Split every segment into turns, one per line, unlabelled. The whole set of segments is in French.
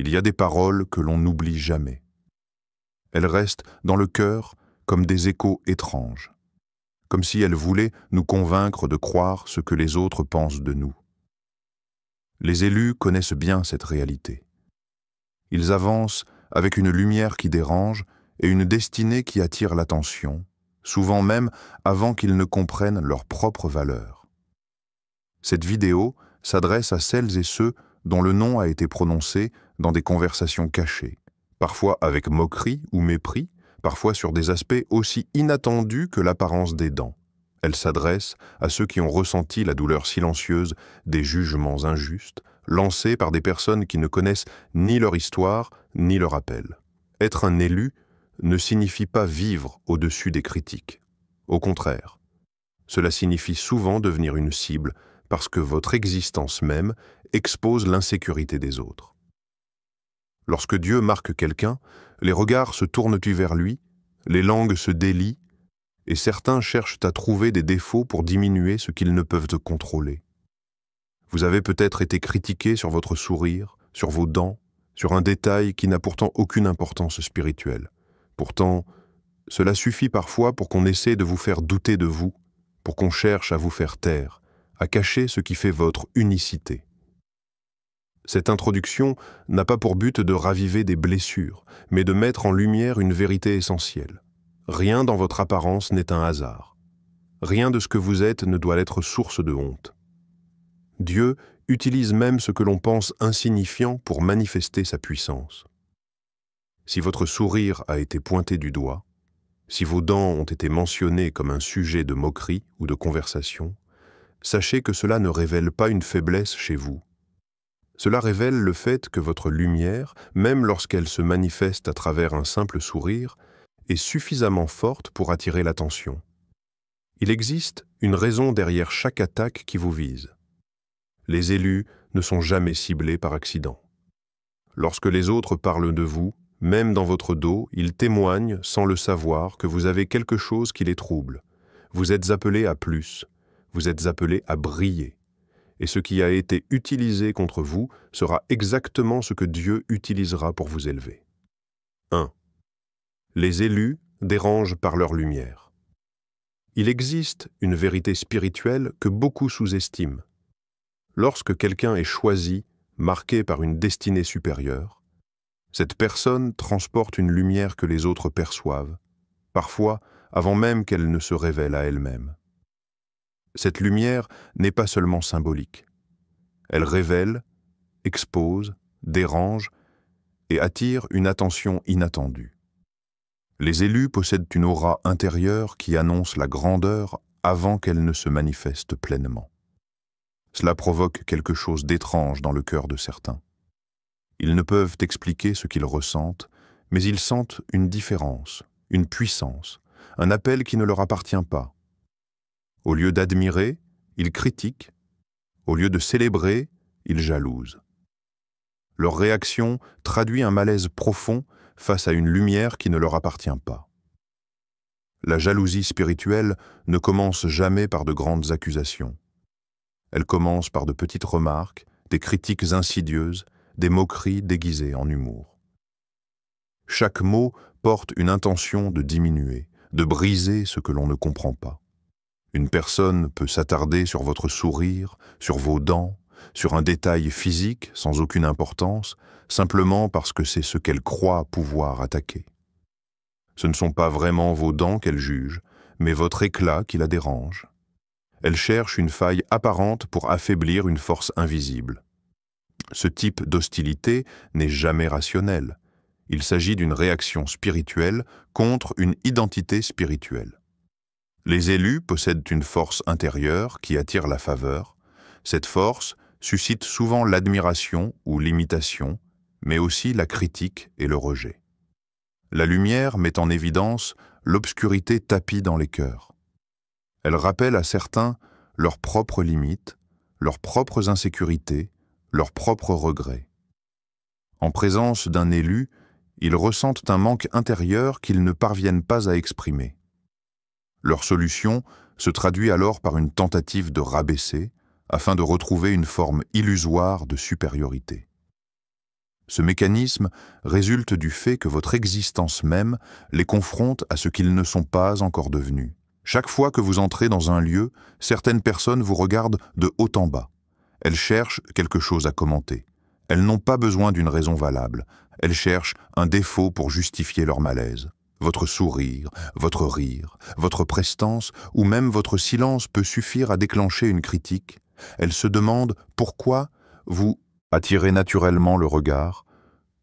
Il y a des paroles que l'on n'oublie jamais. Elles restent dans le cœur comme des échos étranges, comme si elles voulaient nous convaincre de croire ce que les autres pensent de nous. Les élus connaissent bien cette réalité. Ils avancent avec une lumière qui dérange et une destinée qui attire l'attention, souvent même avant qu'ils ne comprennent leur propre valeur. Cette vidéo s'adresse à celles et ceux dont le nom a été prononcé dans des conversations cachées, parfois avec moquerie ou mépris, parfois sur des aspects aussi inattendus que l'apparence des dents. Elle s'adresse à ceux qui ont ressenti la douleur silencieuse des jugements injustes, lancés par des personnes qui ne connaissent ni leur histoire, ni leur appel. Être un élu ne signifie pas vivre au-dessus des critiques. Au contraire, cela signifie souvent devenir une cible parce que votre existence même expose l'insécurité des autres. Lorsque Dieu marque quelqu'un, les regards se tournent vers lui, les langues se délient, et certains cherchent à trouver des défauts pour diminuer ce qu'ils ne peuvent contrôler. Vous avez peut-être été critiqué sur votre sourire, sur vos dents, sur un détail qui n'a pourtant aucune importance spirituelle. Pourtant, cela suffit parfois pour qu'on essaie de vous faire douter de vous, pour qu'on cherche à vous faire taire, à cacher ce qui fait votre unicité. Cette introduction n'a pas pour but de raviver des blessures, mais de mettre en lumière une vérité essentielle. Rien dans votre apparence n'est un hasard. Rien de ce que vous êtes ne doit être source de honte. Dieu utilise même ce que l'on pense insignifiant pour manifester sa puissance. Si votre sourire a été pointé du doigt, si vos dents ont été mentionnées comme un sujet de moquerie ou de conversation, sachez que cela ne révèle pas une faiblesse chez vous. Cela révèle le fait que votre lumière, même lorsqu'elle se manifeste à travers un simple sourire, est suffisamment forte pour attirer l'attention. Il existe une raison derrière chaque attaque qui vous vise. Les élus ne sont jamais ciblés par accident. Lorsque les autres parlent de vous, même dans votre dos, ils témoignent, sans le savoir, que vous avez quelque chose qui les trouble. Vous êtes appelés à plus, vous êtes appelés à briller. Et ce qui a été utilisé contre vous sera exactement ce que Dieu utilisera pour vous élever. 1. Les élus dérangent par leur lumière. Il existe une vérité spirituelle que beaucoup sous-estiment. Lorsque quelqu'un est choisi, marqué par une destinée supérieure, cette personne transporte une lumière que les autres perçoivent, parfois avant même qu'elle ne se révèle à elle-même. Cette lumière n'est pas seulement symbolique. Elle révèle, expose, dérange et attire une attention inattendue. Les élus possèdent une aura intérieure qui annonce la grandeur avant qu'elle ne se manifeste pleinement. Cela provoque quelque chose d'étrange dans le cœur de certains. Ils ne peuvent expliquer ce qu'ils ressentent, mais ils sentent une différence, une puissance, un appel qui ne leur appartient pas. Au lieu d'admirer, ils critiquent. Au lieu de célébrer, ils jalousent. Leur réaction traduit un malaise profond face à une lumière qui ne leur appartient pas. La jalousie spirituelle ne commence jamais par de grandes accusations. Elle commence par de petites remarques, des critiques insidieuses, des moqueries déguisées en humour. Chaque mot porte une intention de diminuer, de briser ce que l'on ne comprend pas. Une personne peut s'attarder sur votre sourire, sur vos dents, sur un détail physique sans aucune importance, simplement parce que c'est ce qu'elle croit pouvoir attaquer. Ce ne sont pas vraiment vos dents qu'elle juge, mais votre éclat qui la dérange. Elle cherche une faille apparente pour affaiblir une force invisible. Ce type d'hostilité n'est jamais rationnel. Il s'agit d'une réaction spirituelle contre une identité spirituelle. Les élus possèdent une force intérieure qui attire la faveur. Cette force suscite souvent l'admiration ou l'imitation, mais aussi la critique et le rejet. La lumière met en évidence l'obscurité tapie dans les cœurs. Elle rappelle à certains leurs propres limites, leurs propres insécurités, leurs propres regrets. En présence d'un élu, ils ressentent un manque intérieur qu'ils ne parviennent pas à exprimer. Leur solution se traduit alors par une tentative de rabaisser, afin de retrouver une forme illusoire de supériorité. Ce mécanisme résulte du fait que votre existence même les confronte à ce qu'ils ne sont pas encore devenus. Chaque fois que vous entrez dans un lieu, certaines personnes vous regardent de haut en bas. Elles cherchent quelque chose à commenter. Elles n'ont pas besoin d'une raison valable. Elles cherchent un défaut pour justifier leur malaise. Votre sourire, votre rire, votre prestance ou même votre silence peut suffire à déclencher une critique. Elles se demandent pourquoi vous attirez naturellement le regard,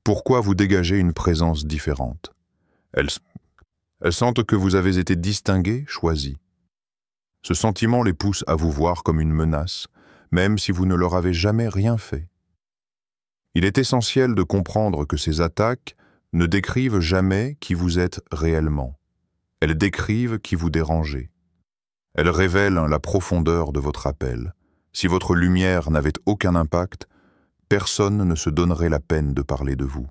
pourquoi vous dégagez une présence différente. Elles sentent que vous avez été distingué, choisi. Ce sentiment les pousse à vous voir comme une menace, même si vous ne leur avez jamais rien fait. Il est essentiel de comprendre que ces attaques ne décrivent jamais qui vous êtes réellement. Elles décrivent qui vous dérangez. Elles révèlent la profondeur de votre appel. Si votre lumière n'avait aucun impact, personne ne se donnerait la peine de parler de vous.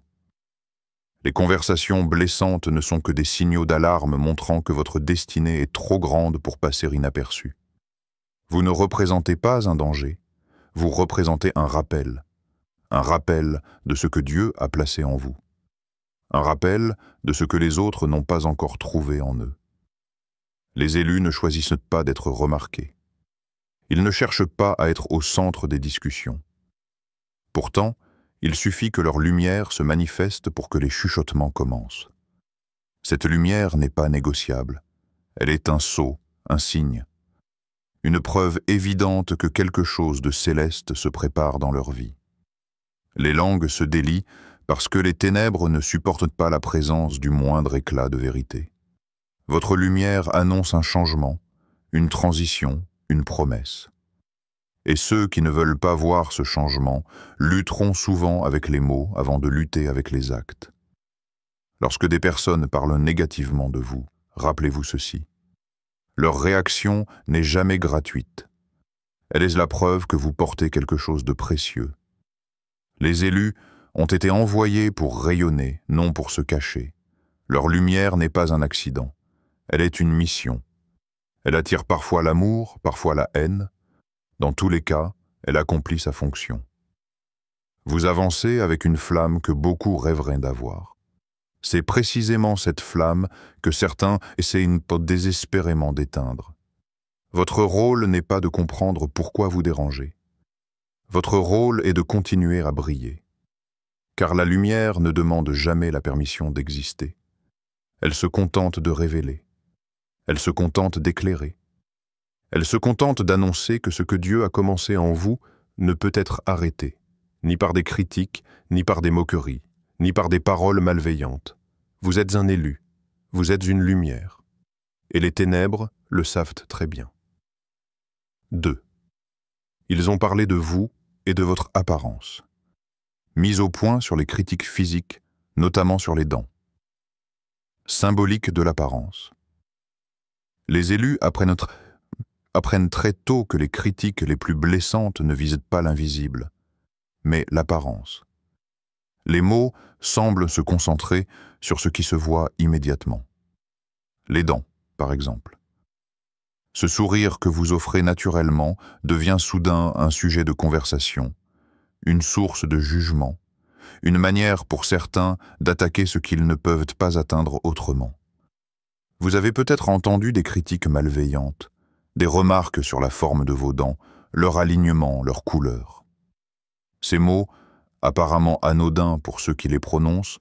Les conversations blessantes ne sont que des signaux d'alarme montrant que votre destinée est trop grande pour passer inaperçue. Vous ne représentez pas un danger, vous représentez un rappel de ce que Dieu a placé en vous, un rappel de ce que les autres n'ont pas encore trouvé en eux. Les élus ne choisissent pas d'être remarqués. Ils ne cherchent pas à être au centre des discussions. Pourtant, il suffit que leur lumière se manifeste pour que les chuchotements commencent. Cette lumière n'est pas négociable. Elle est un sceau, un signe. Une preuve évidente que quelque chose de céleste se prépare dans leur vie. Les langues se délient parce que les ténèbres ne supportent pas la présence du moindre éclat de vérité. Votre lumière annonce un changement, une transition, une promesse. Et ceux qui ne veulent pas voir ce changement lutteront souvent avec les mots avant de lutter avec les actes. Lorsque des personnes parlent négativement de vous, rappelez-vous ceci. Leur réaction n'est jamais gratuite. Elle est la preuve que vous portez quelque chose de précieux. Les élus ont été envoyés pour rayonner, non pour se cacher. Leur lumière n'est pas un accident. Elle est une mission. Elle attire parfois l'amour, parfois la haine. Dans tous les cas, elle accomplit sa fonction. Vous avancez avec une flamme que beaucoup rêveraient d'avoir. C'est précisément cette flamme que certains essayent désespérément d'éteindre. Votre rôle n'est pas de comprendre pourquoi vous dérangez. Votre rôle est de continuer à briller. Car la lumière ne demande jamais la permission d'exister. Elle se contente de révéler. Elle se contente d'éclairer. Elle se contente d'annoncer que ce que Dieu a commencé en vous ne peut être arrêté, ni par des critiques, ni par des moqueries, ni par des paroles malveillantes. Vous êtes un élu, vous êtes une lumière, et les ténèbres le savent très bien. 2. Ils ont parlé de vous et de votre apparence. Mise au point sur les critiques physiques, notamment sur les dents. Symbolique de l'apparence. Les élus apprennent très tôt que les critiques les plus blessantes ne visent pas l'invisible, mais l'apparence. Les mots semblent se concentrer sur ce qui se voit immédiatement. Les dents, par exemple. Ce sourire que vous offrez naturellement devient soudain un sujet de conversation, une source de jugement, une manière pour certains d'attaquer ce qu'ils ne peuvent pas atteindre autrement. Vous avez peut-être entendu des critiques malveillantes, des remarques sur la forme de vos dents, leur alignement, leur couleur. Ces mots, apparemment anodins pour ceux qui les prononcent,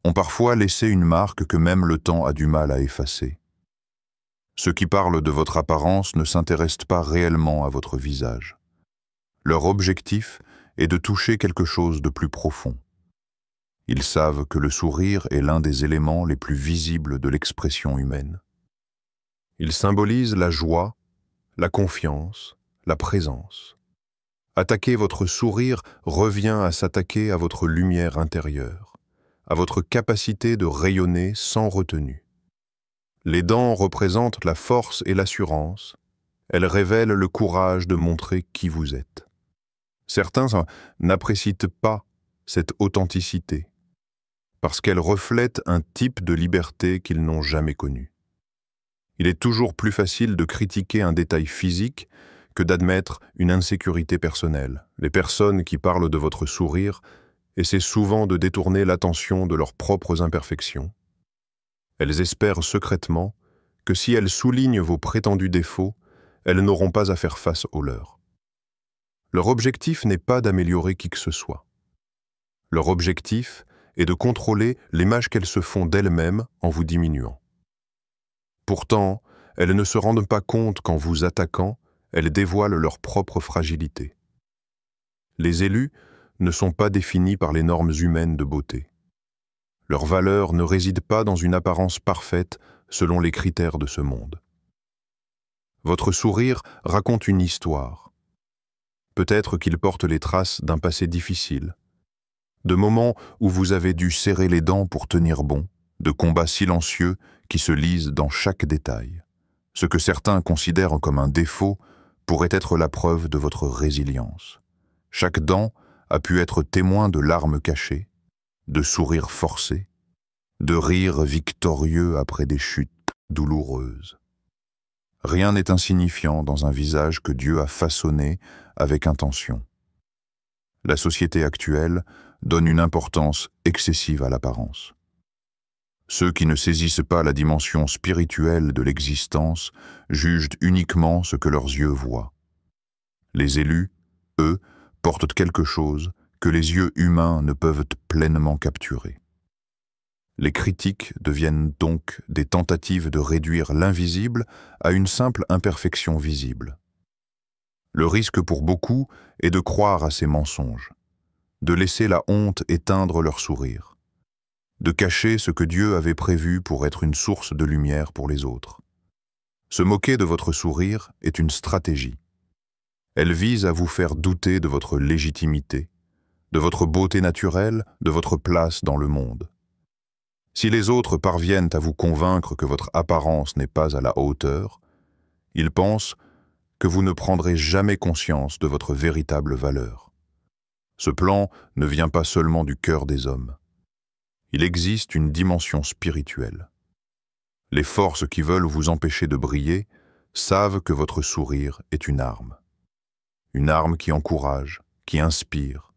ont parfois laissé une marque que même le temps a du mal à effacer. Ceux qui parlent de votre apparence ne s'intéressent pas réellement à votre visage. Leur objectif est de toucher quelque chose de plus profond. Ils savent que le sourire est l'un des éléments les plus visibles de l'expression humaine. Il symbolise la joie, la confiance, la présence. Attaquer votre sourire revient à s'attaquer à votre lumière intérieure, à votre capacité de rayonner sans retenue. Les dents représentent la force et l'assurance. Elles révèlent le courage de montrer qui vous êtes. Certains n'apprécient pas cette authenticité, parce qu'elle reflète un type de liberté qu'ils n'ont jamais connu. Il est toujours plus facile de critiquer un détail physique que d'admettre une insécurité personnelle. Les personnes qui parlent de votre sourire essaient souvent de détourner l'attention de leurs propres imperfections. Elles espèrent secrètement que si elles soulignent vos prétendus défauts, elles n'auront pas à faire face aux leurs. Leur objectif n'est pas d'améliorer qui que ce soit. Leur objectif est de contrôler l'image qu'elles se font d'elles-mêmes en vous diminuant. Pourtant, elles ne se rendent pas compte qu'en vous attaquant, elles dévoilent leur propre fragilité. Les élus ne sont pas définis par les normes humaines de beauté. Leur valeur ne réside pas dans une apparence parfaite selon les critères de ce monde. Votre sourire raconte une histoire. Peut-être qu'il porte les traces d'un passé difficile, de moments où vous avez dû serrer les dents pour tenir bon, de combats silencieux qui se lisent dans chaque détail. Ce que certains considèrent comme un défaut pourrait être la preuve de votre résilience. Chaque dent a pu être témoin de larmes cachées, de sourires forcés, de rires victorieux après des chutes douloureuses. Rien n'est insignifiant dans un visage que Dieu a façonné avec intention. La société actuelle donne une importance excessive à l'apparence. Ceux qui ne saisissent pas la dimension spirituelle de l'existence jugent uniquement ce que leurs yeux voient. Les élus, eux, portent quelque chose que les yeux humains ne peuvent pleinement capturer. Les critiques deviennent donc des tentatives de réduire l'invisible à une simple imperfection visible. Le risque pour beaucoup est de croire à ces mensonges, de laisser la honte éteindre leur sourire, de cacher ce que Dieu avait prévu pour être une source de lumière pour les autres. Se moquer de votre sourire est une stratégie. Elle vise à vous faire douter de votre légitimité, de votre beauté naturelle, de votre place dans le monde. Si les autres parviennent à vous convaincre que votre apparence n'est pas à la hauteur, ils pensent que vous ne prendrez jamais conscience de votre véritable valeur. Ce plan ne vient pas seulement du cœur des hommes. Il existe une dimension spirituelle. Les forces qui veulent vous empêcher de briller savent que votre sourire est une arme. Une arme qui encourage, qui inspire,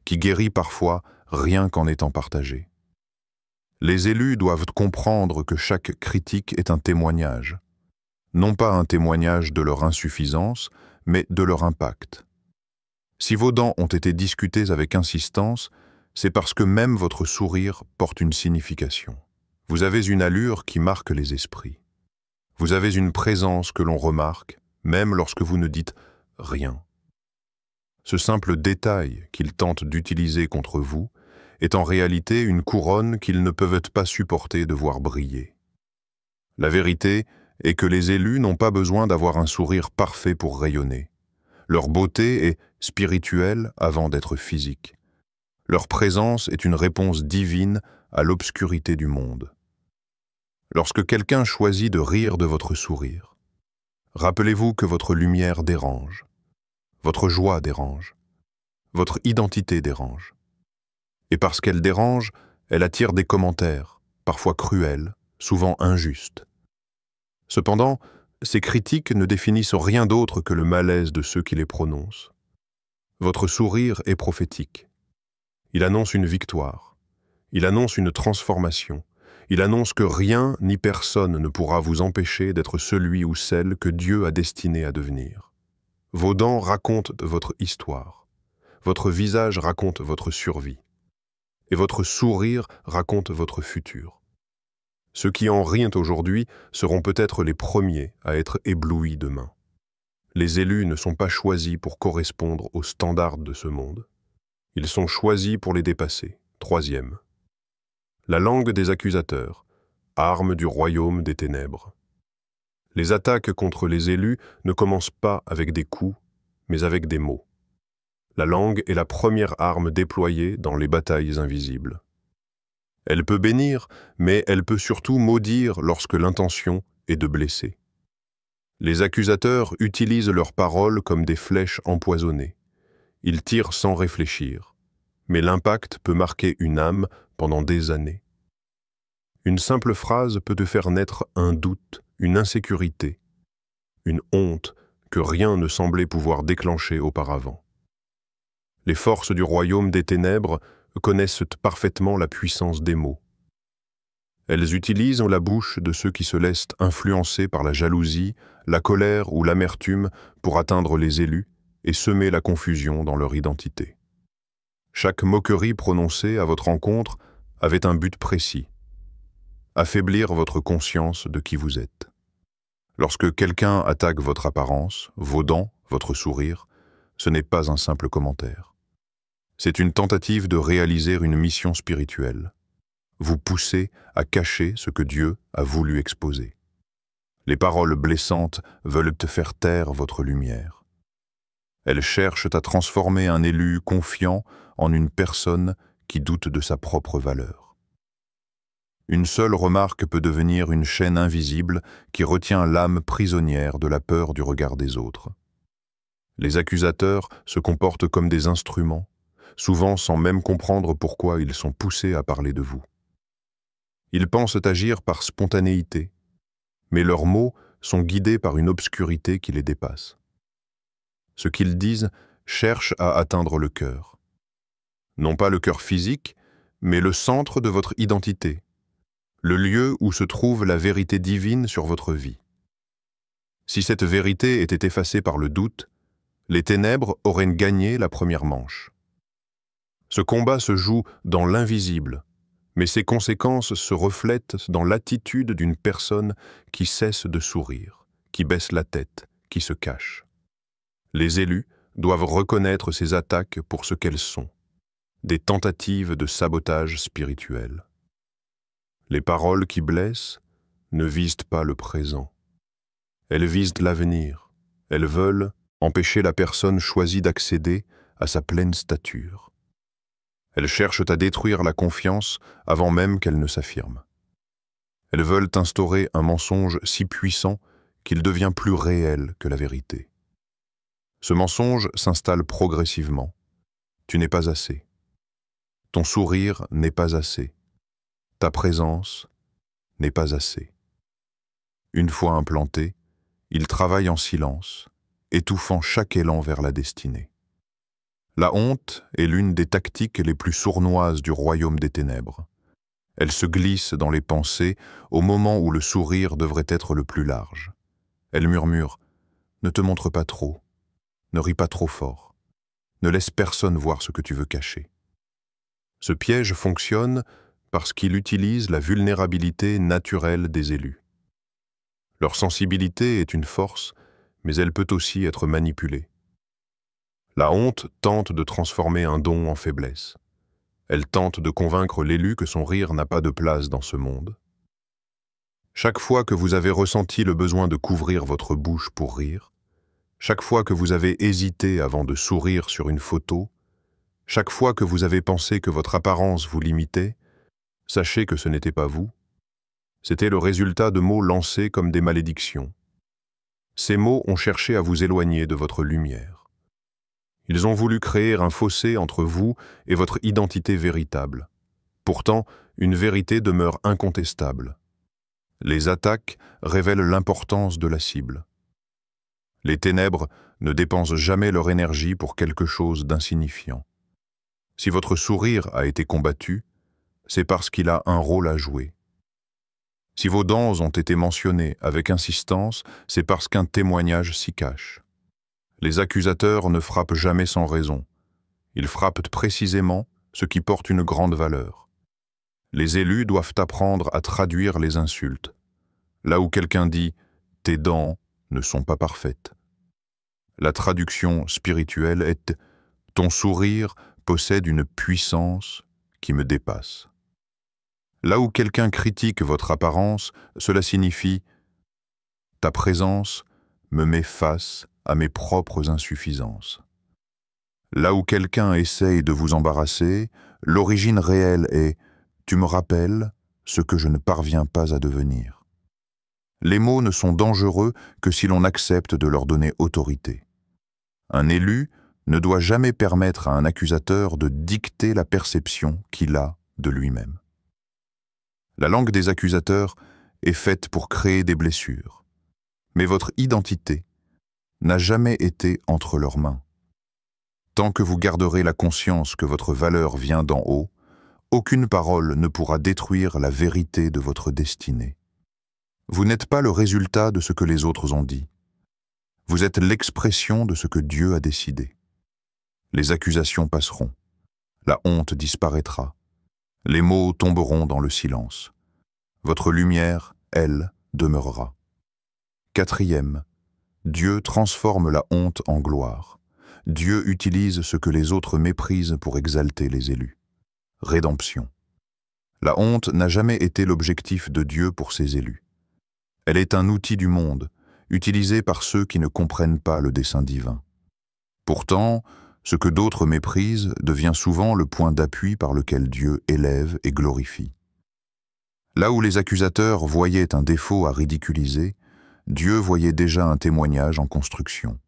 qui guérit parfois rien qu'en étant partagée. Les élus doivent comprendre que chaque critique est un témoignage. Non pas un témoignage de leur insuffisance, mais de leur impact. Si vos dents ont été discutées avec insistance, c'est parce que même votre sourire porte une signification. Vous avez une allure qui marque les esprits. Vous avez une présence que l'on remarque, même lorsque vous ne dites rien. Ce simple détail qu'ils tentent d'utiliser contre vous est en réalité une couronne qu'ils ne peuvent pas supporter de voir briller. La vérité est que les élus n'ont pas besoin d'avoir un sourire parfait pour rayonner. Leur beauté est spirituelle avant d'être physique. Leur présence est une réponse divine à l'obscurité du monde. Lorsque quelqu'un choisit de rire de votre sourire, rappelez-vous que votre lumière dérange, votre joie dérange, votre identité dérange. Et parce qu'elle dérange, elle attire des commentaires, parfois cruels, souvent injustes. Cependant, ces critiques ne définissent rien d'autre que le malaise de ceux qui les prononcent. Votre sourire est prophétique. Il annonce une victoire. Il annonce une transformation. Il annonce que rien ni personne ne pourra vous empêcher d'être celui ou celle que Dieu a destiné à devenir. Vos dents racontent votre histoire. Votre visage raconte votre survie. Et votre sourire raconte votre futur. Ceux qui en rient aujourd'hui seront peut-être les premiers à être éblouis demain. Les élus ne sont pas choisis pour correspondre aux standards de ce monde. Ils sont choisis pour les dépasser. 3e. La langue des accusateurs, arme du royaume des ténèbres. Les attaques contre les élus ne commencent pas avec des coups, mais avec des mots. La langue est la première arme déployée dans les batailles invisibles. Elle peut bénir, mais elle peut surtout maudire lorsque l'intention est de blesser. Les accusateurs utilisent leurs paroles comme des flèches empoisonnées. Ils tirent sans réfléchir, mais l'impact peut marquer une âme pendant des années. Une simple phrase peut te faire naître un doute, une insécurité, une honte que rien ne semblait pouvoir déclencher auparavant. Les forces du royaume des ténèbres connaissent parfaitement la puissance des mots. Elles utilisent la bouche de ceux qui se laissent influencer par la jalousie, la colère ou l'amertume pour atteindre les élus et semer la confusion dans leur identité. Chaque moquerie prononcée à votre encontre avait un but précis: affaiblir votre conscience de qui vous êtes. Lorsque quelqu'un attaque votre apparence, vos dents, votre sourire, ce n'est pas un simple commentaire. C'est une tentative de réaliser une mission spirituelle. Vous poussez à cacher ce que Dieu a voulu exposer. Les paroles blessantes veulent te faire taire votre lumière. Elles cherchent à transformer un élu confiant en une personne qui doute de sa propre valeur. Une seule remarque peut devenir une chaîne invisible qui retient l'âme prisonnière de la peur du regard des autres. Les accusateurs se comportent comme des instruments, souvent sans même comprendre pourquoi ils sont poussés à parler de vous. Ils pensent agir par spontanéité, mais leurs mots sont guidés par une obscurité qui les dépasse. Ce qu'ils disent cherche à atteindre le cœur. Non pas le cœur physique, mais le centre de votre identité, le lieu où se trouve la vérité divine sur votre vie. Si cette vérité était effacée par le doute, les ténèbres auraient gagné la première manche. Ce combat se joue dans l'invisible, mais ses conséquences se reflètent dans l'attitude d'une personne qui cesse de sourire, qui baisse la tête, qui se cache. Les élus doivent reconnaître ces attaques pour ce qu'elles sont, des tentatives de sabotage spirituel. Les paroles qui blessent ne visent pas le présent. Elles visent l'avenir. Elles veulent empêcher la personne choisie d'accéder à sa pleine stature. Elles cherchent à détruire la confiance avant même qu'elle ne s'affirme. Elles veulent instaurer un mensonge si puissant qu'il devient plus réel que la vérité. Ce mensonge s'installe progressivement. Tu n'es pas assez. Ton sourire n'est pas assez. Ta présence n'est pas assez. Une fois implanté, il travaille en silence, étouffant chaque élan vers la destinée. La honte est l'une des tactiques les plus sournoises du royaume des ténèbres. Elle se glisse dans les pensées au moment où le sourire devrait être le plus large. Elle murmure « Ne te montre pas trop, ne ris pas trop fort, ne laisse personne voir ce que tu veux cacher ». Ce piège fonctionne parce qu'il utilise la vulnérabilité naturelle des élus. Leur sensibilité est une force, mais elle peut aussi être manipulée. La honte tente de transformer un don en faiblesse. Elle tente de convaincre l'élu que son rire n'a pas de place dans ce monde. Chaque fois que vous avez ressenti le besoin de couvrir votre bouche pour rire, chaque fois que vous avez hésité avant de sourire sur une photo, chaque fois que vous avez pensé que votre apparence vous limitait, sachez que ce n'était pas vous. C'était le résultat de mots lancés comme des malédictions. Ces mots ont cherché à vous éloigner de votre lumière. Ils ont voulu créer un fossé entre vous et votre identité véritable. Pourtant, une vérité demeure incontestable. Les attaques révèlent l'importance de la cible. Les ténèbres ne dépensent jamais leur énergie pour quelque chose d'insignifiant. Si votre sourire a été combattu, c'est parce qu'il a un rôle à jouer. Si vos dents ont été mentionnées avec insistance, c'est parce qu'un témoignage s'y cache. Les accusateurs ne frappent jamais sans raison. Ils frappent précisément ce qui porte une grande valeur. Les élus doivent apprendre à traduire les insultes. Là où quelqu'un dit « tes dents ne sont pas parfaites », la traduction spirituelle est « ton sourire possède une puissance qui me dépasse ». Là où quelqu'un critique votre apparence, cela signifie « ta présence me met face à mes propres insuffisances ». Là où quelqu'un essaye de vous embarrasser, l'origine réelle est « tu me rappelles ce que je ne parviens pas à devenir ». Les mots ne sont dangereux que si l'on accepte de leur donner autorité. Un élu ne doit jamais permettre à un accusateur de dicter la perception qu'il a de lui-même. La langue des accusateurs est faite pour créer des blessures, mais votre identité n'a jamais été entre leurs mains. Tant que vous garderez la conscience que votre valeur vient d'en haut, aucune parole ne pourra détruire la vérité de votre destinée. Vous n'êtes pas le résultat de ce que les autres ont dit. Vous êtes l'expression de ce que Dieu a décidé. Les accusations passeront. La honte disparaîtra. Les mots tomberont dans le silence. Votre lumière, elle, demeurera. Quatrième, Dieu transforme la honte en gloire. Dieu utilise ce que les autres méprisent pour exalter les élus. Rédemption. La honte n'a jamais été l'objectif de Dieu pour ses élus. Elle est un outil du monde, utilisé par ceux qui ne comprennent pas le dessein divin. Pourtant, ce que d'autres méprisent devient souvent le point d'appui par lequel Dieu élève et glorifie. Là où les accusateurs voyaient un défaut à ridiculiser, Dieu voyait déjà un témoignage en construction.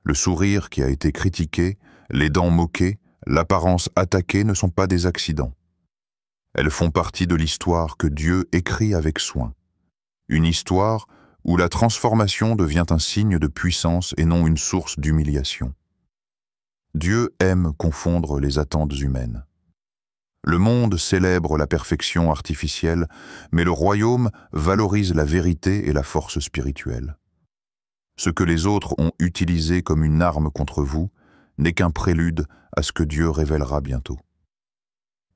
Le sourire qui a été critiqué, les dents moquées, l'apparence attaquée ne sont pas des accidents. Elles font partie de l'histoire que Dieu écrit avec soin. Une histoire où la transformation devient un signe de puissance et non une source d'humiliation. Dieu aime confondre les attentes humaines. Le monde célèbre la perfection artificielle, mais le royaume valorise la vérité et la force spirituelle. Ce que les autres ont utilisé comme une arme contre vous n'est qu'un prélude à ce que Dieu révélera bientôt.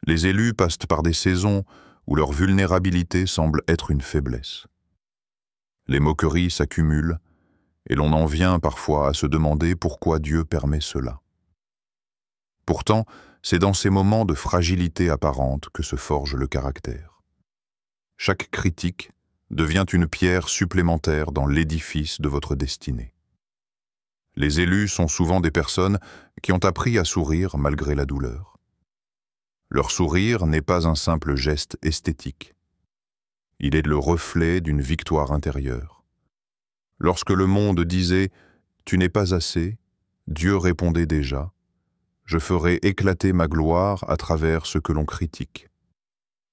Les élus passent par des saisons où leur vulnérabilité semble être une faiblesse. Les moqueries s'accumulent et l'on en vient parfois à se demander pourquoi Dieu permet cela. Pourtant, c'est dans ces moments de fragilité apparente que se forge le caractère. Chaque critique devient une pierre supplémentaire dans l'édifice de votre destinée. Les élus sont souvent des personnes qui ont appris à sourire malgré la douleur. Leur sourire n'est pas un simple geste esthétique. Il est le reflet d'une victoire intérieure. Lorsque le monde disait « Tu n'es pas assez », Dieu répondait déjà « Je ferai éclater ma gloire à travers ce que l'on critique ».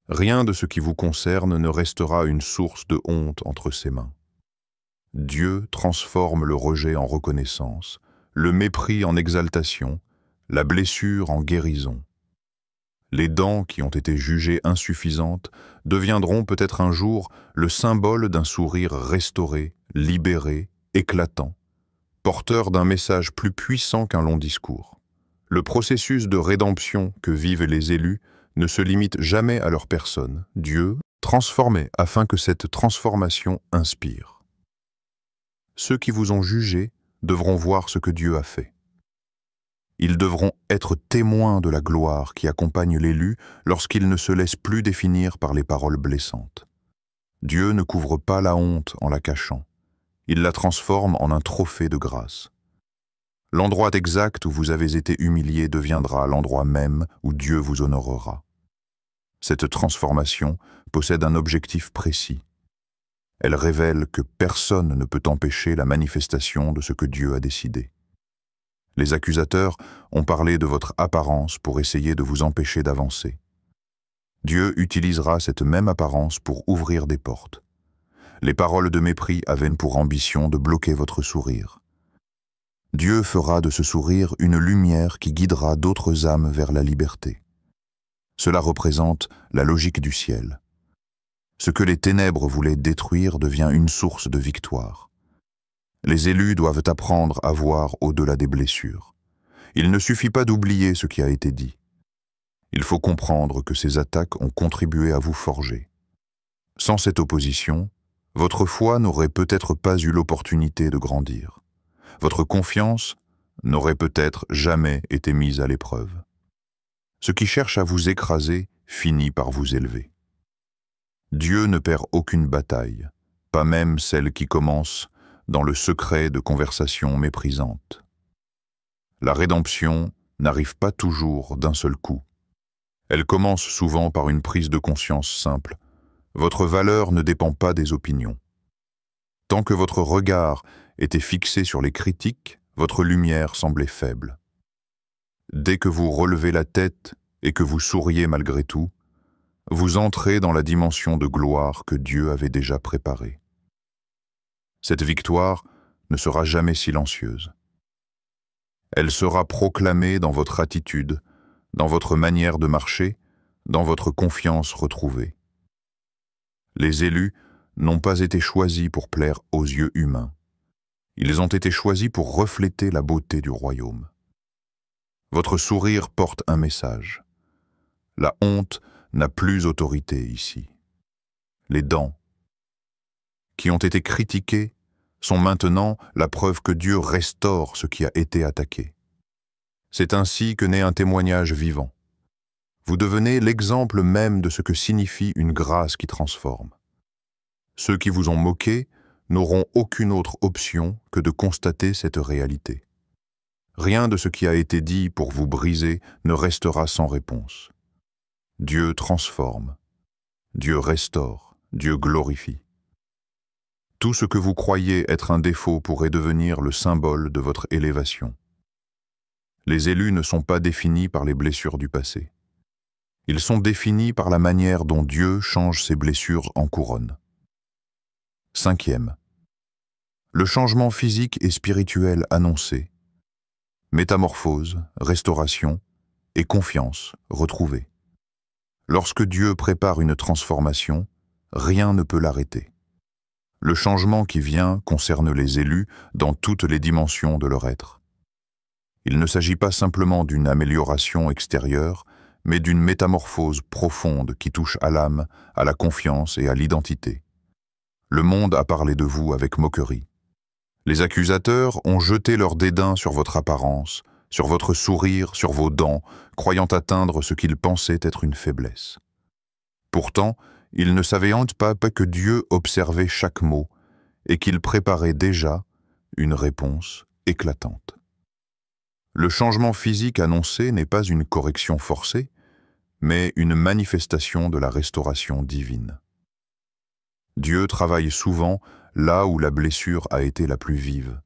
Rien de ce qui vous concerne ne restera une source de honte entre ses mains. Dieu transforme le rejet en reconnaissance, le mépris en exaltation, la blessure en guérison. Les dents qui ont été jugées insuffisantes deviendront peut-être un jour le symbole d'un sourire restauré, libéré, éclatant, porteur d'un message plus puissant qu'un long discours. Le processus de rédemption que vivent les élus ne se limite jamais à leur personne. Dieu transformé afin que cette transformation inspire. Ceux qui vous ont jugé devront voir ce que Dieu a fait. Ils devront être témoins de la gloire qui accompagne l'élu lorsqu'il ne se laisse plus définir par les paroles blessantes. Dieu ne couvre pas la honte en la cachant. Il la transforme en un trophée de grâce. L'endroit exact où vous avez été humilié deviendra l'endroit même où Dieu vous honorera. Cette transformation possède un objectif précis. Elle révèle que personne ne peut empêcher la manifestation de ce que Dieu a décidé. Les accusateurs ont parlé de votre apparence pour essayer de vous empêcher d'avancer. Dieu utilisera cette même apparence pour ouvrir des portes. Les paroles de mépris avaient pour ambition de bloquer votre sourire. Dieu fera de ce sourire une lumière qui guidera d'autres âmes vers la liberté. Cela représente la logique du ciel. Ce que les ténèbres voulaient détruire devient une source de victoire. Les élus doivent apprendre à voir au-delà des blessures. Il ne suffit pas d'oublier ce qui a été dit. Il faut comprendre que ces attaques ont contribué à vous forger. Sans cette opposition, votre foi n'aurait peut-être pas eu l'opportunité de grandir. Votre confiance n'aurait peut-être jamais été mise à l'épreuve. Ce qui cherche à vous écraser finit par vous élever. Dieu ne perd aucune bataille, pas même celle qui commence dans le secret de conversations méprisantes. La rédemption n'arrive pas toujours d'un seul coup. Elle commence souvent par une prise de conscience simple. Votre valeur ne dépend pas des opinions. Tant que votre regard était fixé sur les critiques, votre lumière semblait faible. Dès que vous relevez la tête et que vous souriez malgré tout, vous entrez dans la dimension de gloire que Dieu avait déjà préparée. Cette victoire ne sera jamais silencieuse. Elle sera proclamée dans votre attitude, dans votre manière de marcher, dans votre confiance retrouvée. Les élus n'ont pas été choisis pour plaire aux yeux humains. Ils ont été choisis pour refléter la beauté du royaume. Votre sourire porte un message. La honte n'a plus autorité ici. Les dents, qui ont été critiquées, sont maintenant la preuve que Dieu restaure ce qui a été attaqué. C'est ainsi que naît un témoignage vivant. Vous devenez l'exemple même de ce que signifie une grâce qui transforme. Ceux qui vous ont moqué n'auront aucune autre option que de constater cette réalité. Rien de ce qui a été dit pour vous briser ne restera sans réponse. Dieu transforme, Dieu restaure, Dieu glorifie. Tout ce que vous croyez être un défaut pourrait devenir le symbole de votre élévation. Les élus ne sont pas définis par les blessures du passé. Ils sont définis par la manière dont Dieu change ces blessures en couronne. 5e. Le changement physique et spirituel annoncé. Métamorphose, restauration et confiance retrouvée. Lorsque Dieu prépare une transformation, rien ne peut l'arrêter. Le changement qui vient concerne les élus dans toutes les dimensions de leur être. Il ne s'agit pas simplement d'une amélioration extérieure, mais d'une métamorphose profonde qui touche à l'âme, à la confiance et à l'identité. Le monde a parlé de vous avec moquerie. Les accusateurs ont jeté leur dédain sur votre apparence, sur votre sourire, sur vos dents, croyant atteindre ce qu'ils pensaient être une faiblesse. Pourtant, ils ne savaient pas que Dieu observait chaque mot et qu'il préparait déjà une réponse éclatante. Le changement physique annoncé n'est pas une correction forcée, mais une manifestation de la restauration divine. Dieu travaille souvent là où la blessure a été la plus vive,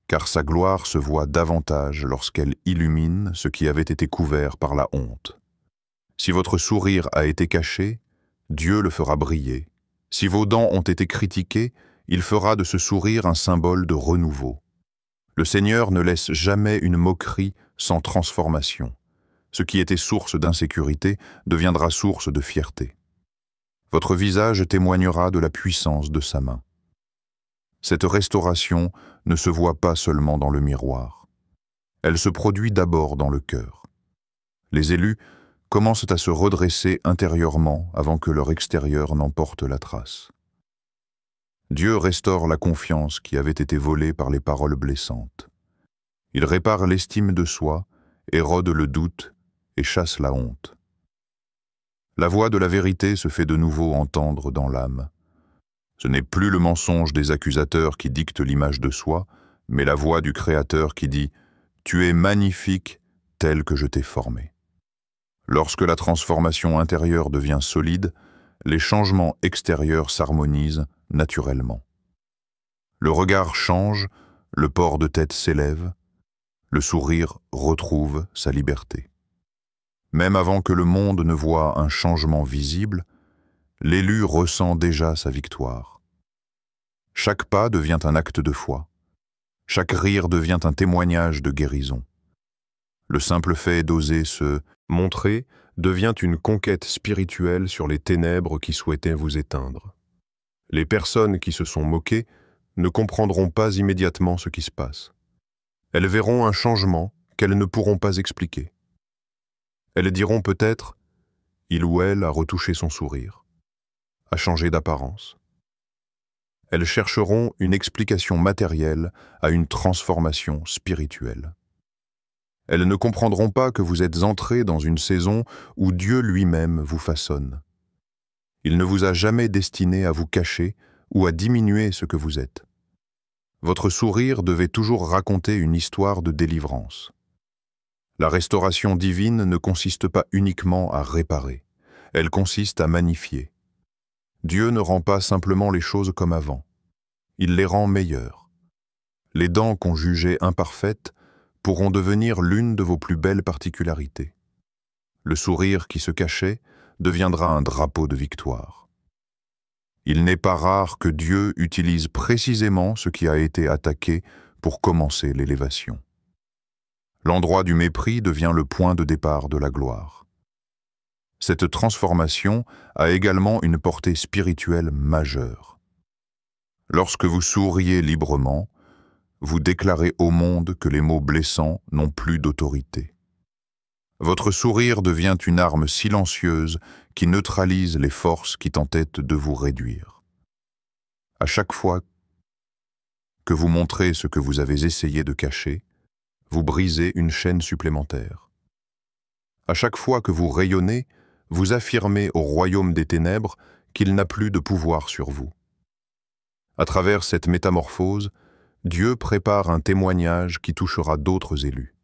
car sa gloire se voit davantage lorsqu'elle illumine ce qui avait été couvert par la honte. Si votre sourire a été caché, Dieu le fera briller. Si vos dents ont été critiquées, il fera de ce sourire un symbole de renouveau. Le Seigneur ne laisse jamais une moquerie sans transformation. Ce qui était source d'insécurité deviendra source de fierté. Votre visage témoignera de la puissance de sa main. Cette restauration ne se voit pas seulement dans le miroir. Elle se produit d'abord dans le cœur. Les élus commencent à se redresser intérieurement avant que leur extérieur n'emporte la trace. Dieu restaure la confiance qui avait été volée par les paroles blessantes. Il répare l'estime de soi, érode le doute et chasse la honte. La voix de la vérité se fait de nouveau entendre dans l'âme. Ce n'est plus le mensonge des accusateurs qui dicte l'image de soi, mais la voix du Créateur qui dit « Tu es magnifique tel que je t'ai formé ». Lorsque la transformation intérieure devient solide, les changements extérieurs s'harmonisent naturellement. Le regard change, le port de tête s'élève, le sourire retrouve sa liberté. Même avant que le monde ne voie un changement visible, l'élu ressent déjà sa victoire. Chaque pas devient un acte de foi. Chaque rire devient un témoignage de guérison. Le simple fait d'oser se montrer devient une conquête spirituelle sur les ténèbres qui souhaitaient vous éteindre. Les personnes qui se sont moquées ne comprendront pas immédiatement ce qui se passe. Elles verront un changement qu'elles ne pourront pas expliquer. Elles diront peut-être « il ou elle a retouché son sourire, a changé d'apparence ». Elles chercheront une explication matérielle à une transformation spirituelle. Elles ne comprendront pas que vous êtes entrés dans une saison où Dieu lui-même vous façonne. Il ne vous a jamais destiné à vous cacher ou à diminuer ce que vous êtes. Votre sourire devait toujours raconter une histoire de délivrance. La restauration divine ne consiste pas uniquement à réparer, elle consiste à magnifier. Dieu ne rend pas simplement les choses comme avant, il les rend meilleures. Les dents qu'on jugeait imparfaites pourront devenir l'une de vos plus belles particularités. Le sourire qui se cachait deviendra un drapeau de victoire. Il n'est pas rare que Dieu utilise précisément ce qui a été attaqué pour commencer l'élévation. L'endroit du mépris devient le point de départ de la gloire. Cette transformation a également une portée spirituelle majeure. Lorsque vous souriez librement, vous déclarez au monde que les mots blessants n'ont plus d'autorité. Votre sourire devient une arme silencieuse qui neutralise les forces qui tentaient de vous réduire. À chaque fois que vous montrez ce que vous avez essayé de cacher, vous brisez une chaîne supplémentaire. À chaque fois que vous rayonnez, vous affirmez au royaume des ténèbres qu'il n'a plus de pouvoir sur vous. À travers cette métamorphose, Dieu prépare un témoignage qui touchera d'autres élus.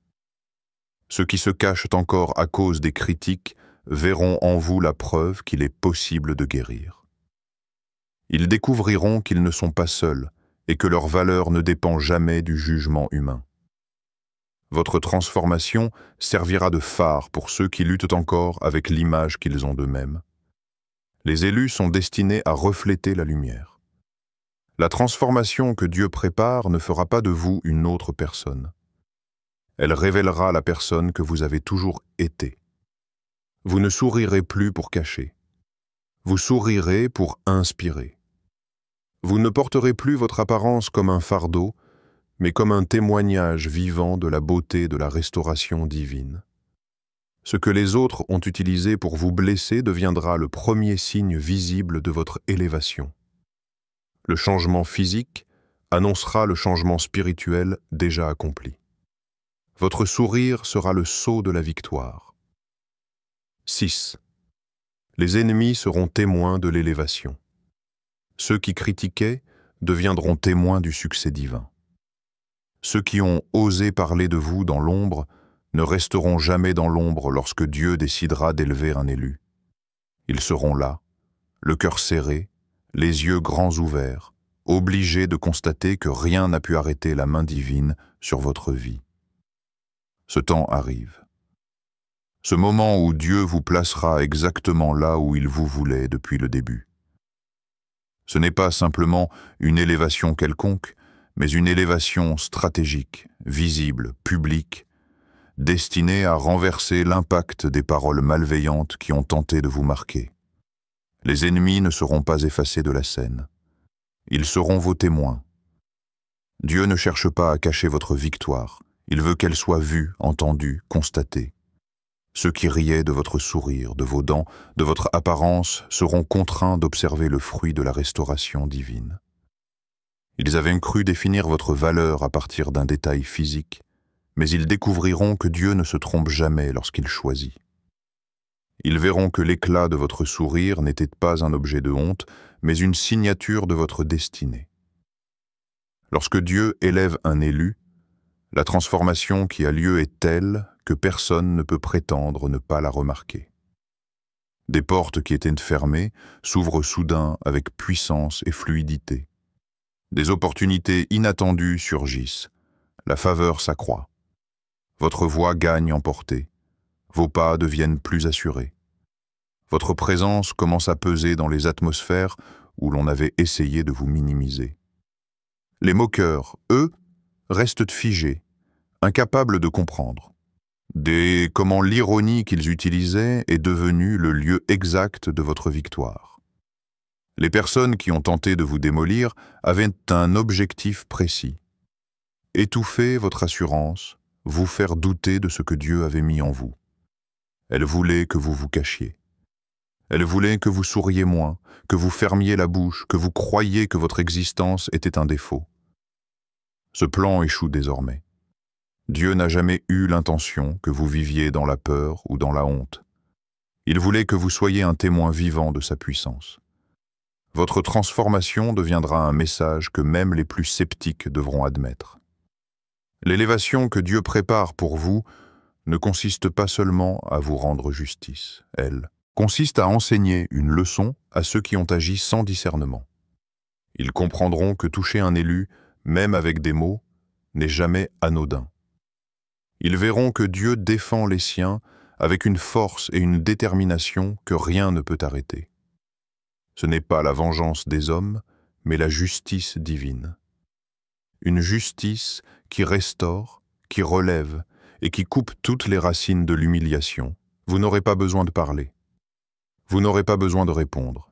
Ceux qui se cachent encore à cause des critiques verront en vous la preuve qu'il est possible de guérir. Ils découvriront qu'ils ne sont pas seuls et que leur valeur ne dépend jamais du jugement humain. Votre transformation servira de phare pour ceux qui luttent encore avec l'image qu'ils ont d'eux-mêmes. Les élus sont destinés à refléter la lumière. La transformation que Dieu prépare ne fera pas de vous une autre personne. Elle révélera la personne que vous avez toujours été. Vous ne sourirez plus pour cacher. Vous sourirez pour inspirer. Vous ne porterez plus votre apparence comme un fardeau, mais comme un témoignage vivant de la beauté de la restauration divine. Ce que les autres ont utilisé pour vous blesser deviendra le premier signe visible de votre élévation. Le changement physique annoncera le changement spirituel déjà accompli. Votre sourire sera le sceau de la victoire. 6. Les ennemis seront témoins de l'élévation. Ceux qui critiquaient deviendront témoins du succès divin. Ceux qui ont osé parler de vous dans l'ombre ne resteront jamais dans l'ombre lorsque Dieu décidera d'élever un élu. Ils seront là, le cœur serré, les yeux grands ouverts, obligés de constater que rien n'a pu arrêter la main divine sur votre vie. Ce temps arrive. Ce moment où Dieu vous placera exactement là où il vous voulait depuis le début. Ce n'est pas simplement une élévation quelconque, mais une élévation stratégique, visible, publique, destinée à renverser l'impact des paroles malveillantes qui ont tenté de vous marquer. Les ennemis ne seront pas effacés de la scène. Ils seront vos témoins. Dieu ne cherche pas à cacher votre victoire. Il veut qu'elle soit vue, entendue, constatée. Ceux qui riaient de votre sourire, de vos dents, de votre apparence, seront contraints d'observer le fruit de la restauration divine. Ils avaient cru définir votre valeur à partir d'un détail physique, mais ils découvriront que Dieu ne se trompe jamais lorsqu'il choisit. Ils verront que l'éclat de votre sourire n'était pas un objet de honte, mais une signature de votre destinée. Lorsque Dieu élève un élu, la transformation qui a lieu est telle que personne ne peut prétendre ne pas la remarquer. Des portes qui étaient fermées s'ouvrent soudain avec puissance et fluidité. Des opportunités inattendues surgissent. La faveur s'accroît. Votre voix gagne en portée. Vos pas deviennent plus assurés. Votre présence commence à peser dans les atmosphères où l'on avait essayé de vous minimiser. Les moqueurs, eux, restent figés, incapables de comprendre. Comment l'ironie qu'ils utilisaient est devenue le lieu exact de votre victoire. Les personnes qui ont tenté de vous démolir avaient un objectif précis. Étouffer votre assurance, vous faire douter de ce que Dieu avait mis en vous. Elles voulaient que vous vous cachiez. Elles voulaient que vous souriez moins, que vous fermiez la bouche, que vous croyiez que votre existence était un défaut. Ce plan échoue désormais. Dieu n'a jamais eu l'intention que vous viviez dans la peur ou dans la honte. Il voulait que vous soyez un témoin vivant de sa puissance. Votre transformation deviendra un message que même les plus sceptiques devront admettre. L'élévation que Dieu prépare pour vous ne consiste pas seulement à vous rendre justice. Elle consiste à enseigner une leçon à ceux qui ont agi sans discernement. Ils comprendront que toucher un élu, même avec des mots, n'est jamais anodin. Ils verront que Dieu défend les siens avec une force et une détermination que rien ne peut arrêter. Ce n'est pas la vengeance des hommes, mais la justice divine. Une justice qui restaure, qui relève et qui coupe toutes les racines de l'humiliation, vous n'aurez pas besoin de parler. Vous n'aurez pas besoin de répondre.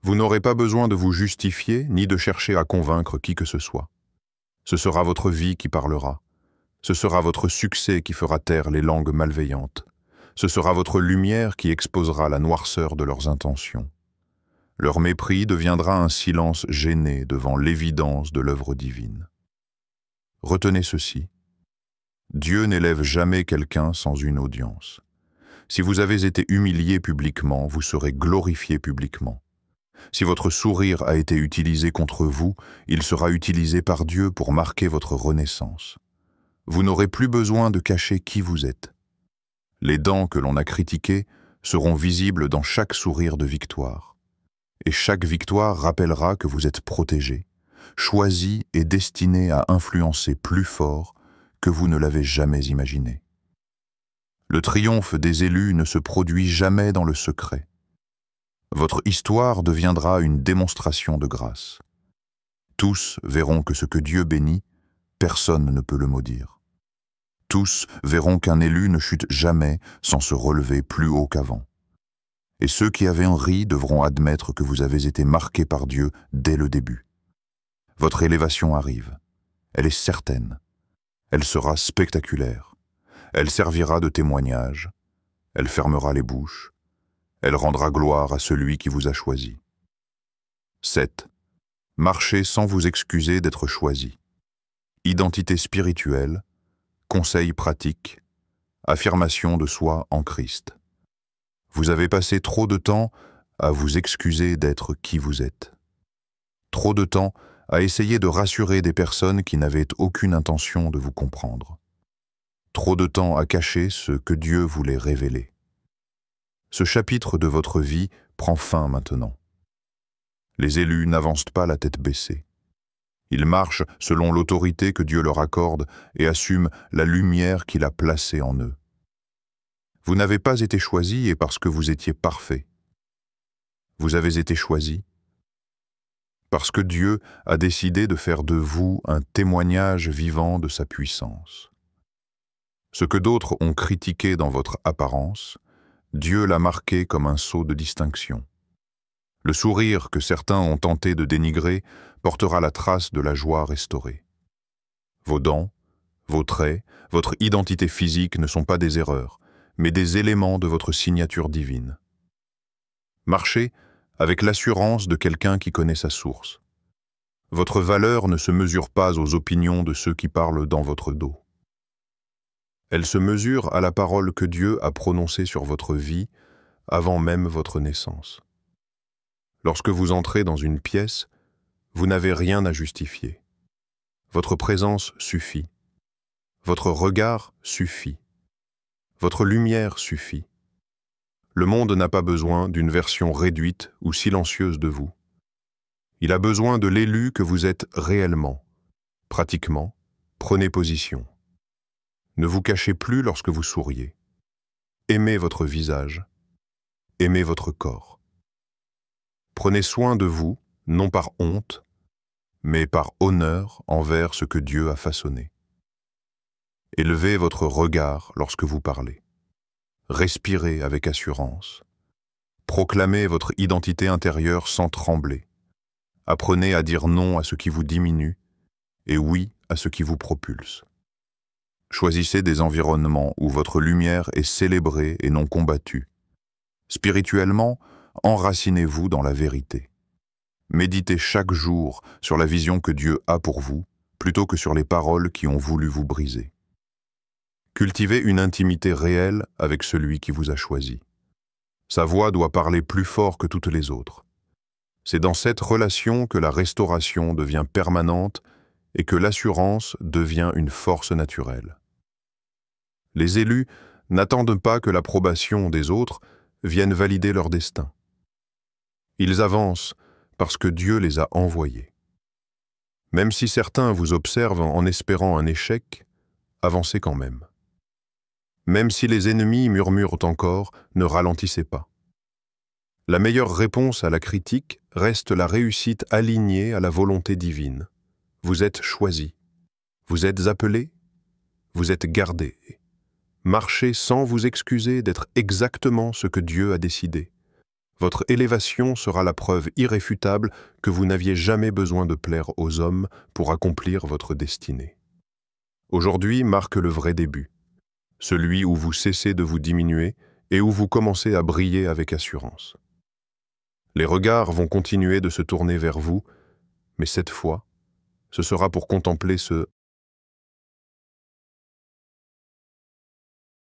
Vous n'aurez pas besoin de vous justifier ni de chercher à convaincre qui que ce soit. Ce sera votre vie qui parlera. Ce sera votre succès qui fera taire les langues malveillantes. Ce sera votre lumière qui exposera la noirceur de leurs intentions. Leur mépris deviendra un silence gêné devant l'évidence de l'œuvre divine. Retenez ceci. Dieu n'élève jamais quelqu'un sans une audience. Si vous avez été humilié publiquement, vous serez glorifié publiquement. Si votre sourire a été utilisé contre vous, il sera utilisé par Dieu pour marquer votre renaissance. Vous n'aurez plus besoin de cacher qui vous êtes. Les dents que l'on a critiquées seront visibles dans chaque sourire de victoire. Et chaque victoire rappellera que vous êtes protégé, choisi et destiné à influencer plus fort que vous ne l'avez jamais imaginé. Le triomphe des élus ne se produit jamais dans le secret. Votre histoire deviendra une démonstration de grâce. Tous verront que ce que Dieu bénit, personne ne peut le maudire. Tous verront qu'un élu ne chute jamais sans se relever plus haut qu'avant. Et ceux qui avaient ri devront admettre que vous avez été marqués par Dieu dès le début. Votre élévation arrive. Elle est certaine. Elle sera spectaculaire. Elle servira de témoignage. Elle fermera les bouches. Elle rendra gloire à celui qui vous a choisi. 7. Marchez sans vous excuser d'être choisi. Identité spirituelle, conseil pratique, affirmation de soi en Christ. Vous avez passé trop de temps à vous excuser d'être qui vous êtes. Trop de temps à essayer de rassurer des personnes qui n'avaient aucune intention de vous comprendre. Trop de temps à cacher ce que Dieu voulait révéler. Ce chapitre de votre vie prend fin maintenant. Les élus n'avancent pas la tête baissée. Ils marchent selon l'autorité que Dieu leur accorde et assument la lumière qu'il a placée en eux. Vous n'avez pas été choisi et parce que vous étiez parfait. Vous avez été choisi parce que Dieu a décidé de faire de vous un témoignage vivant de sa puissance. Ce que d'autres ont critiqué dans votre apparence, Dieu l'a marqué comme un sceau de distinction. Le sourire que certains ont tenté de dénigrer portera la trace de la joie restaurée. Vos dents, vos traits, votre identité physique ne sont pas des erreurs, mais des éléments de votre signature divine. Marchez avec l'assurance de quelqu'un qui connaît sa source. Votre valeur ne se mesure pas aux opinions de ceux qui parlent dans votre dos. Elle se mesure à la parole que Dieu a prononcée sur votre vie avant même votre naissance. Lorsque vous entrez dans une pièce, vous n'avez rien à justifier. Votre présence suffit. Votre regard suffit. Votre lumière suffit. Le monde n'a pas besoin d'une version réduite ou silencieuse de vous. Il a besoin de l'élu que vous êtes réellement. Pratiquement, prenez position. Ne vous cachez plus lorsque vous souriez. Aimez votre visage. Aimez votre corps. Prenez soin de vous, non par honte, mais par honneur envers ce que Dieu a façonné. Élevez votre regard lorsque vous parlez. Respirez avec assurance. Proclamez votre identité intérieure sans trembler. Apprenez à dire non à ce qui vous diminue et oui à ce qui vous propulse. Choisissez des environnements où votre lumière est célébrée et non combattue. Spirituellement, enracinez-vous dans la vérité. Méditez chaque jour sur la vision que Dieu a pour vous, plutôt que sur les paroles qui ont voulu vous briser. Cultivez une intimité réelle avec celui qui vous a choisi. Sa voix doit parler plus fort que toutes les autres. C'est dans cette relation que la restauration devient permanente et que l'assurance devient une force naturelle. Les élus n'attendent pas que l'approbation des autres vienne valider leur destin. Ils avancent parce que Dieu les a envoyés. Même si certains vous observent en espérant un échec, avancez quand même. Même si les ennemis murmurent encore, ne ralentissez pas. La meilleure réponse à la critique reste la réussite alignée à la volonté divine. Vous êtes choisis, vous êtes appelés, vous êtes gardés. Marchez sans vous excuser d'être exactement ce que Dieu a décidé. Votre élévation sera la preuve irréfutable que vous n'aviez jamais besoin de plaire aux hommes pour accomplir votre destinée. Aujourd'hui marque le vrai début, celui où vous cessez de vous diminuer et où vous commencez à briller avec assurance. Les regards vont continuer de se tourner vers vous, mais cette fois, ce sera pour contempler ce